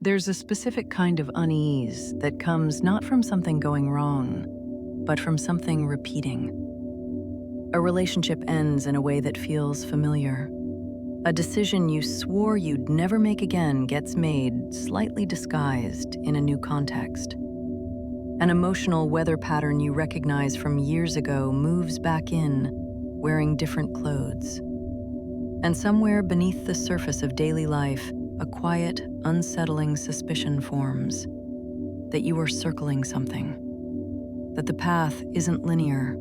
There's a specific kind of unease that comes not from something going wrong, but from something repeating. A relationship ends in a way that feels familiar. A decision you swore you'd never make again gets made, slightly disguised, in a new context. An emotional weather pattern you recognize from years ago moves back in, wearing different clothes. And somewhere beneath the surface of daily life, a quiet, unsettling suspicion forms that you are circling something, that the path isn't linear,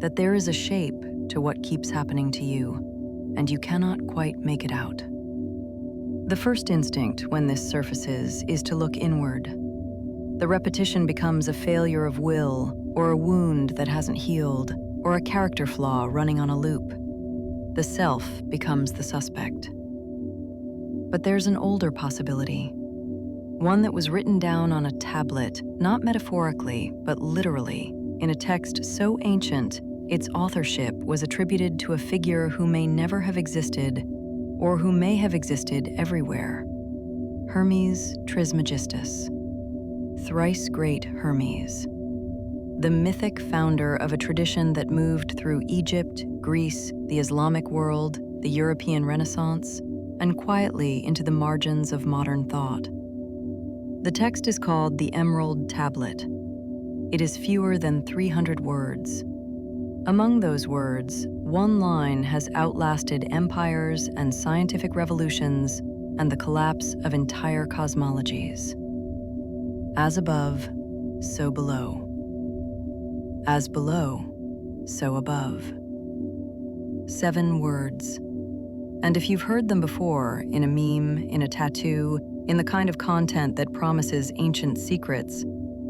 that there is a shape to what keeps happening to you, and you cannot quite make it out. The first instinct when this surfaces is to look inward. The repetition becomes a failure of will, or a wound that hasn't healed, or a character flaw running on a loop. The self becomes the suspect. But there's an older possibility, one that was written down on a tablet, not metaphorically, but literally, in a text so ancient its authorship was attributed to a figure who may never have existed, or who may have existed everywhere. Hermes Trismegistus. Thrice great Hermes. The mythic founder of a tradition that moved through Egypt, Greece, the Islamic world, the European Renaissance, and quietly into the margins of modern thought. The text is called the Emerald Tablet. It is fewer than 300 words. Among those words, one line has outlasted empires and scientific revolutions and the collapse of entire cosmologies. As above, so below. As below, so above. 7 words. And if you've heard them before, in a meme, in a tattoo, in the kind of content that promises ancient secrets,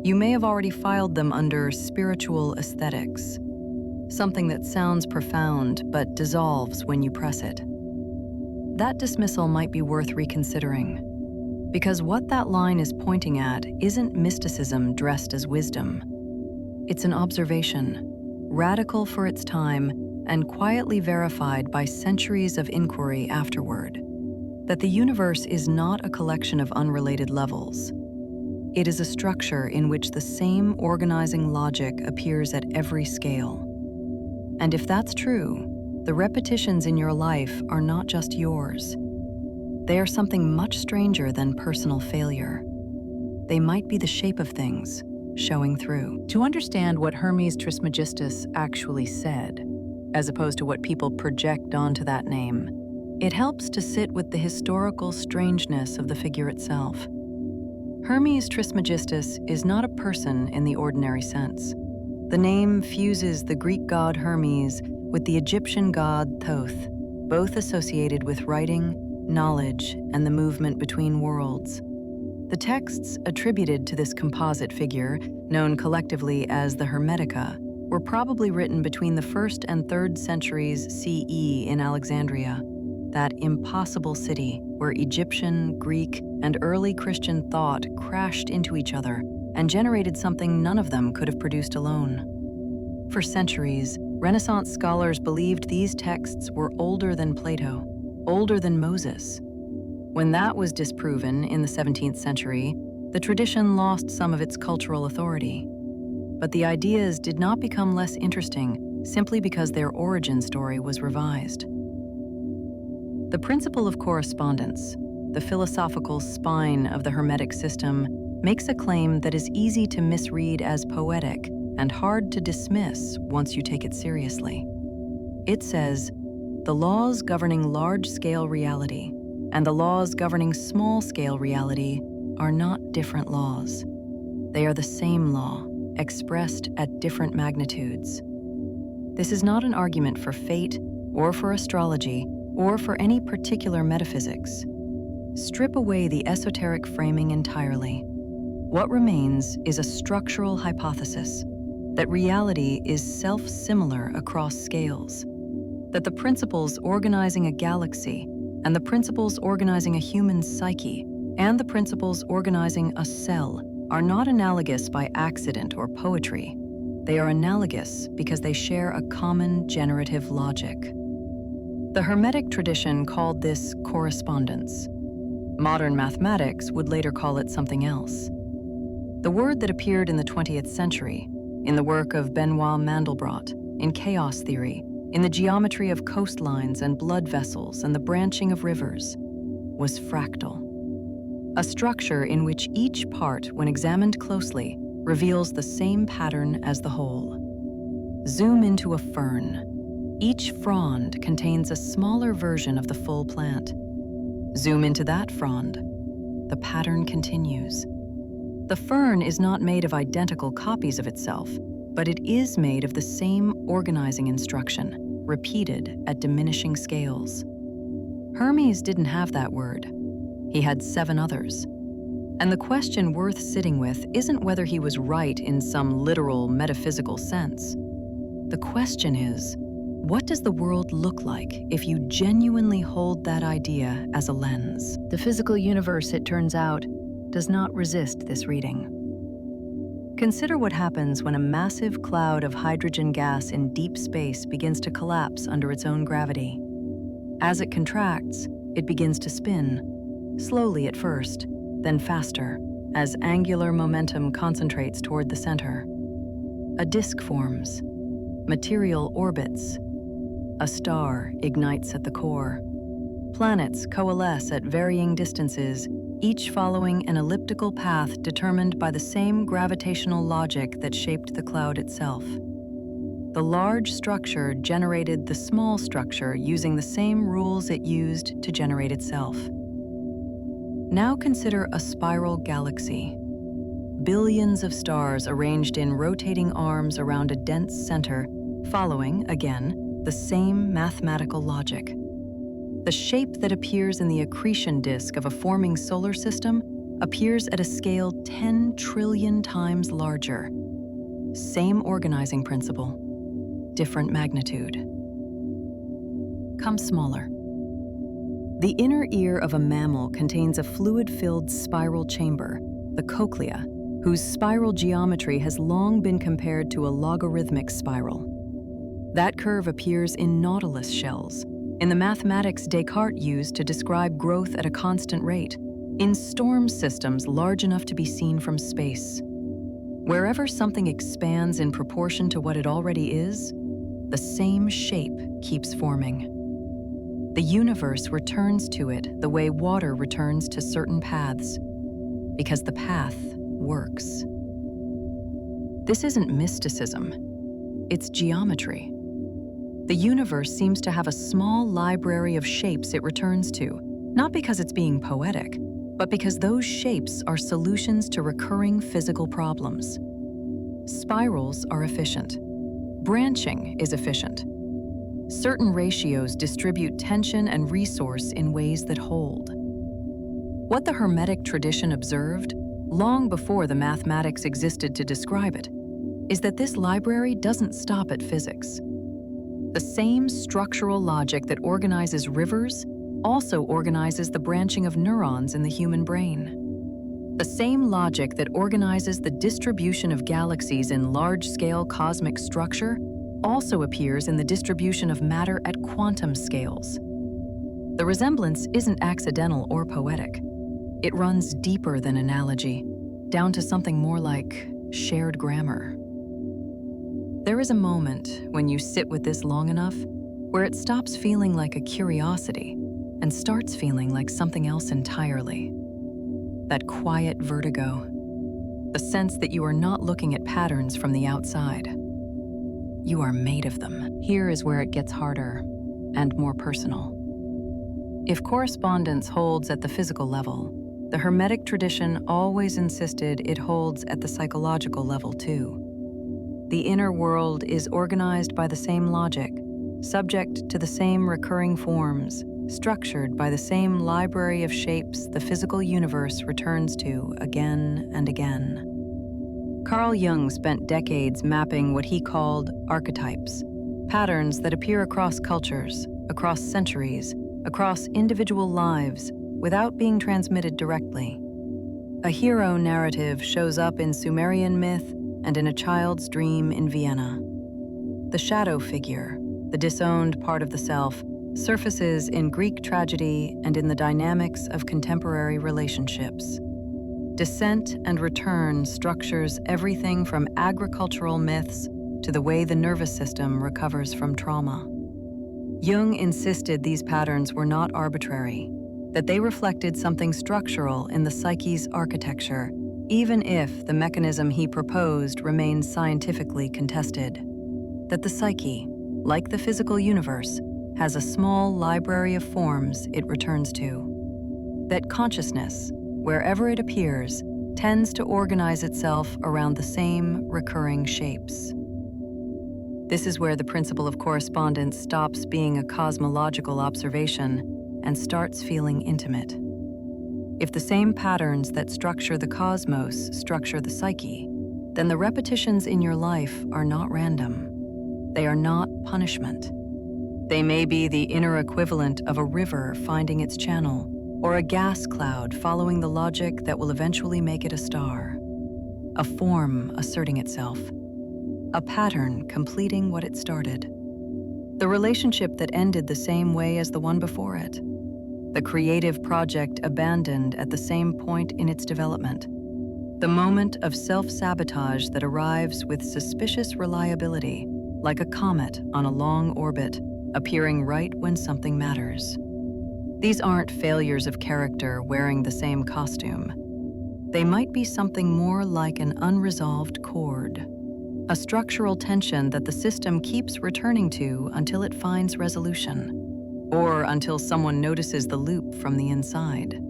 you may have already filed them under spiritual aesthetics, something that sounds profound but dissolves when you press it. That dismissal might be worth reconsidering, because what that line is pointing at isn't mysticism dressed as wisdom. It's an observation, radical for its time and quietly verified by centuries of inquiry afterward, that the universe is not a collection of unrelated levels. It is a structure in which the same organizing logic appears at every scale. And if that's true, the repetitions in your life are not just yours. They are something much stranger than personal failure. They might be the shape of things showing through. To understand what Hermes Trismegistus actually said, as opposed to what people project onto that name, it helps to sit with the historical strangeness of the figure itself. Hermes Trismegistus is not a person in the ordinary sense. The name fuses the Greek god Hermes with the Egyptian god Thoth, both associated with writing, knowledge, and the movement between worlds. The texts attributed to this composite figure, known collectively as the Hermetica, were probably written between the 1st and 3rd centuries CE in Alexandria, that impossible city where Egyptian, Greek, and early Christian thought crashed into each other and generated something none of them could have produced alone. For centuries, Renaissance scholars believed these texts were older than Plato, older than Moses. When that was disproven in the 17th century, the tradition lost some of its cultural authority. But the ideas did not become less interesting simply because their origin story was revised. The Principle of Correspondence, the philosophical spine of the Hermetic system, makes a claim that is easy to misread as poetic and hard to dismiss once you take it seriously. It says, the laws governing large-scale reality and the laws governing small-scale reality are not different laws. They are the same law, expressed at different magnitudes. This is not an argument for fate, or for astrology, or for any particular metaphysics. Strip away the esoteric framing entirely. What remains is a structural hypothesis that reality is self-similar across scales, that the principles organizing a galaxy, and the principles organizing a human psyche, and the principles organizing a cell are not analogous by accident or poetry. They are analogous because they share a common generative logic. The Hermetic tradition called this correspondence. Modern mathematics would later call it something else. The word that appeared in the 20th century, in the work of Benoit Mandelbrot, in chaos theory, in the geometry of coastlines and blood vessels and the branching of rivers, was fractal. A structure in which each part, when examined closely, reveals the same pattern as the whole. Zoom into a fern. Each frond contains a smaller version of the full plant. Zoom into that frond. The pattern continues. The fern is not made of identical copies of itself, but it is made of the same organizing instruction, repeated at diminishing scales. Hermes didn't have that word. He had 7 others. And the question worth sitting with isn't whether he was right in some literal metaphysical sense. The question is, what does the world look like if you genuinely hold that idea as a lens? The physical universe, it turns out, does not resist this reading. Consider what happens when a massive cloud of hydrogen gas in deep space begins to collapse under its own gravity. As it contracts, it begins to spin, slowly at first, then faster, as angular momentum concentrates toward the center. A disk forms. Material orbits. A star ignites at the core. Planets coalesce at varying distances, each following an elliptical path determined by the same gravitational logic that shaped the cloud itself. The large structure generated the small structure using the same rules it used to generate itself. Now consider a spiral galaxy. Billions of stars arranged in rotating arms around a dense center, following, again, the same mathematical logic. The shape that appears in the accretion disk of a forming solar system appears at a scale 10 trillion times larger. Same organizing principle, different magnitude. Come smaller. The inner ear of a mammal contains a fluid-filled spiral chamber, the cochlea, whose spiral geometry has long been compared to a logarithmic spiral. That curve appears in nautilus shells, in the mathematics Descartes used to describe growth at a constant rate, in storm systems large enough to be seen from space. Wherever something expands in proportion to what it already is, the same shape keeps forming. The universe returns to it the way water returns to certain paths, because the path works. This isn't mysticism, it's geometry. The universe seems to have a small library of shapes it returns to, not because it's being poetic, but because those shapes are solutions to recurring physical problems. Spirals are efficient. Branching is efficient. Certain ratios distribute tension and resource in ways that hold. What the Hermetic tradition observed, long before the mathematics existed to describe it, is that this library doesn't stop at physics. The same structural logic that organizes rivers also organizes the branching of neurons in the human brain. The same logic that organizes the distribution of galaxies in large-scale cosmic structure also appears in the distribution of matter at quantum scales. The resemblance isn't accidental or poetic. It runs deeper than analogy, down to something more like shared grammar. There is a moment when you sit with this long enough where it stops feeling like a curiosity and starts feeling like something else entirely. That quiet vertigo, the sense that you are not looking at patterns from the outside. You are made of them. Here is where it gets harder and more personal. If correspondence holds at the physical level, the Hermetic tradition always insisted it holds at the psychological level too. The inner world is organized by the same logic, subject to the same recurring forms, structured by the same library of shapes the physical universe returns to again and again. Carl Jung spent decades mapping what he called archetypes, patterns that appear across cultures, across centuries, across individual lives, without being transmitted directly. A hero narrative shows up in Sumerian myth and in a child's dream in Vienna. The shadow figure, the disowned part of the self, surfaces in Greek tragedy and in the dynamics of contemporary relationships. Descent and return structures everything from agricultural myths to the way the nervous system recovers from trauma. Jung insisted these patterns were not arbitrary, that they reflected something structural in the psyche's architecture, even if the mechanism he proposed remains scientifically contested. That the psyche, like the physical universe, has a small library of forms it returns to. That consciousness, wherever it appears, tends to organize itself around the same recurring shapes. This is where the principle of correspondence stops being a cosmological observation and starts feeling intimate. If the same patterns that structure the cosmos structure the psyche, then the repetitions in your life are not random. They are not punishment. They may be the inner equivalent of a river finding its channel, or a gas cloud following the logic that will eventually make it a star. A form asserting itself. A pattern completing what it started. The relationship that ended the same way as the one before it. The creative project abandoned at the same point in its development. The moment of self-sabotage that arrives with suspicious reliability, like a comet on a long orbit, appearing right when something matters. These aren't failures of character wearing the same costume. They might be something more like an unresolved chord, a structural tension that the system keeps returning to until it finds resolution, or until someone notices the loop from the inside.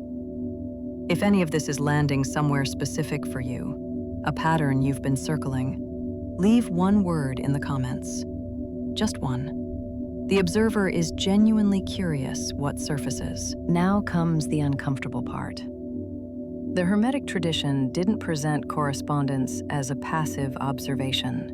If any of this is landing somewhere specific for you, a pattern you've been circling, leave one word in the comments. Just one. The observer is genuinely curious what surfaces. Now comes the uncomfortable part. The Hermetic tradition didn't present correspondence as a passive observation.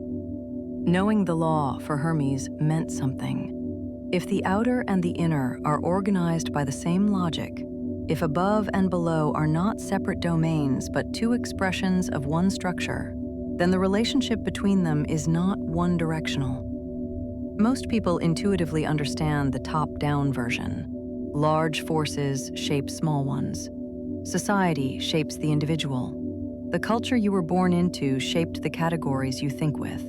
Knowing the law for Hermes meant something. If the outer and the inner are organized by the same logic, if above and below are not separate domains but two expressions of one structure, then the relationship between them is not one-directional. Most people intuitively understand the top-down version. Large forces shape small ones. Society shapes the individual. The culture you were born into shaped the categories you think with.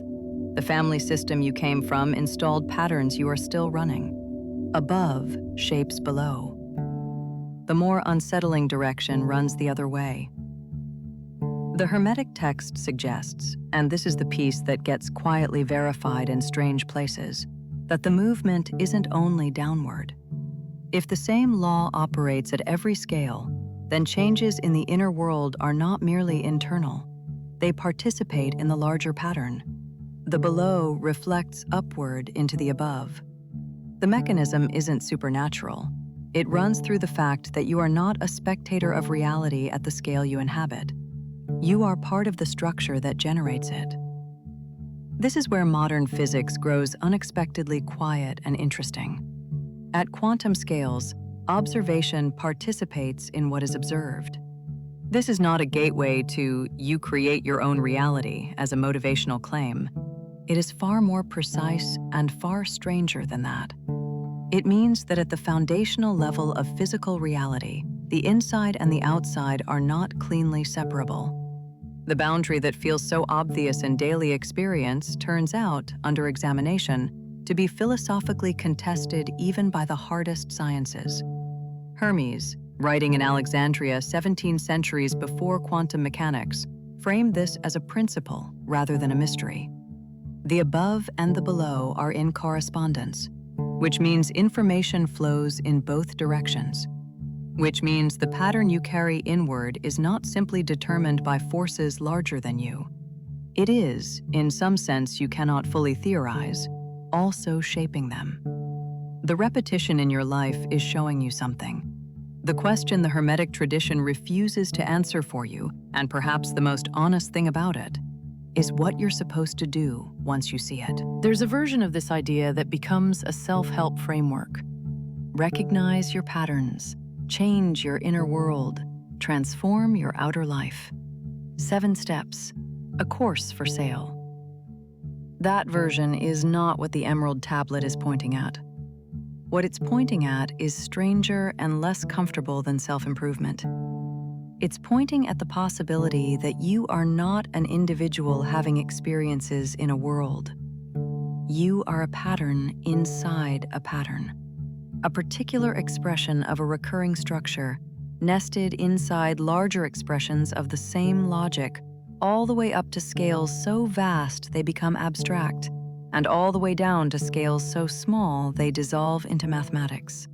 The family system you came from installed patterns you are still running. Above shapes below. The more unsettling direction runs the other way. The Hermetic text suggests, and this is the piece that gets quietly verified in strange places, that the movement isn't only downward. If the same law operates at every scale, then changes in the inner world are not merely internal. They participate in the larger pattern. The below reflects upward into the above. The mechanism isn't supernatural. It runs through the fact that you are not a spectator of reality at the scale you inhabit. You are part of the structure that generates it. This is where modern physics grows unexpectedly quiet and interesting. At quantum scales, observation participates in what is observed. This is not a gateway to "you create your own reality" as a motivational claim. It is far more precise and far stranger than that. It means that at the foundational level of physical reality, the inside and the outside are not cleanly separable. The boundary that feels so obvious in daily experience turns out, under examination, to be philosophically contested even by the hardest sciences. Hermes, writing in Alexandria 17 centuries before quantum mechanics, framed this as a principle rather than a mystery. The above and the below are in correspondence, which means information flows in both directions, which means the pattern you carry inward is not simply determined by forces larger than you. It is, in some sense you cannot fully theorize, also shaping them. The repetition in your life is showing you something. The question the Hermetic tradition refuses to answer for you, and perhaps the most honest thing about it, is what you're supposed to do once you see it. There's a version of this idea that becomes a self-help framework. Recognize your patterns, change your inner world, transform your outer life. 7 steps, a course for sale. That version is not what the Emerald Tablet is pointing at. What it's pointing at is stranger and less comfortable than self-improvement. It's pointing at the possibility that you are not an individual having experiences in a world. You are a pattern inside a pattern, a particular expression of a recurring structure nested inside larger expressions of the same logic, all the way up to scales so vast they become abstract, and all the way down to scales so small they dissolve into mathematics.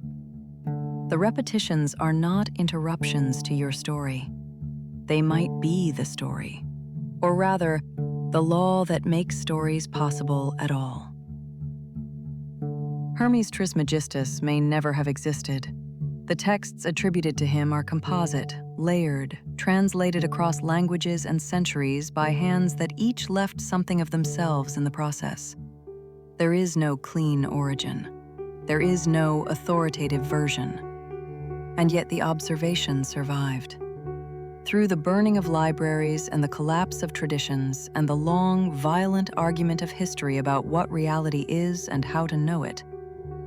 The repetitions are not interruptions to your story. They might be the story, or rather, the law that makes stories possible at all. Hermes Trismegistus may never have existed. The texts attributed to him are composite, layered, translated across languages and centuries by hands that each left something of themselves in the process. There is no clean origin. There is no authoritative version. And yet the observation survived. Through the burning of libraries and the collapse of traditions and the long, violent argument of history about what reality is and how to know it,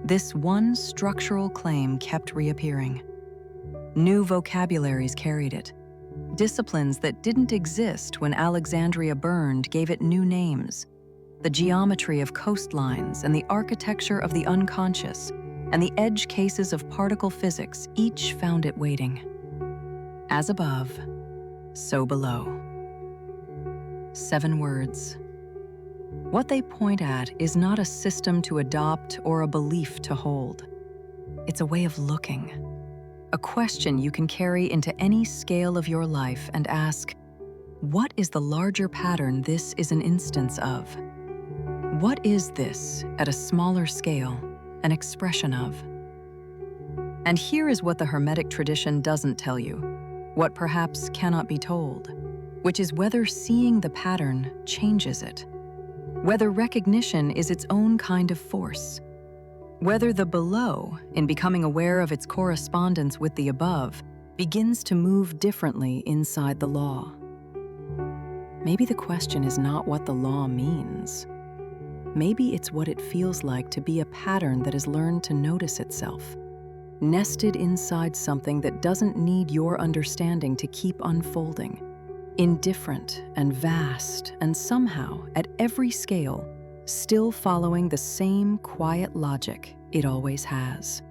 this one structural claim kept reappearing. New vocabularies carried it. Disciplines that didn't exist when Alexandria burned gave it new names. The geometry of coastlines and the architecture of the unconscious and the edge cases of particle physics each found it waiting. As above, so below. 7 words. What they point at is not a system to adopt or a belief to hold. It's a way of looking, a question you can carry into any scale of your life and ask, what is the larger pattern this is an instance of? What is this, at a smaller scale, an expression of? And here is what the Hermetic tradition doesn't tell you, what perhaps cannot be told, which is whether seeing the pattern changes it, whether recognition is its own kind of force, whether the below, in becoming aware of its correspondence with the above, begins to move differently inside the law. Maybe the question is not what the law means. Maybe it's what it feels like to be a pattern that has learned to notice itself, nested inside something that doesn't need your understanding to keep unfolding, indifferent and vast, and somehow, at every scale, still following the same quiet logic it always has.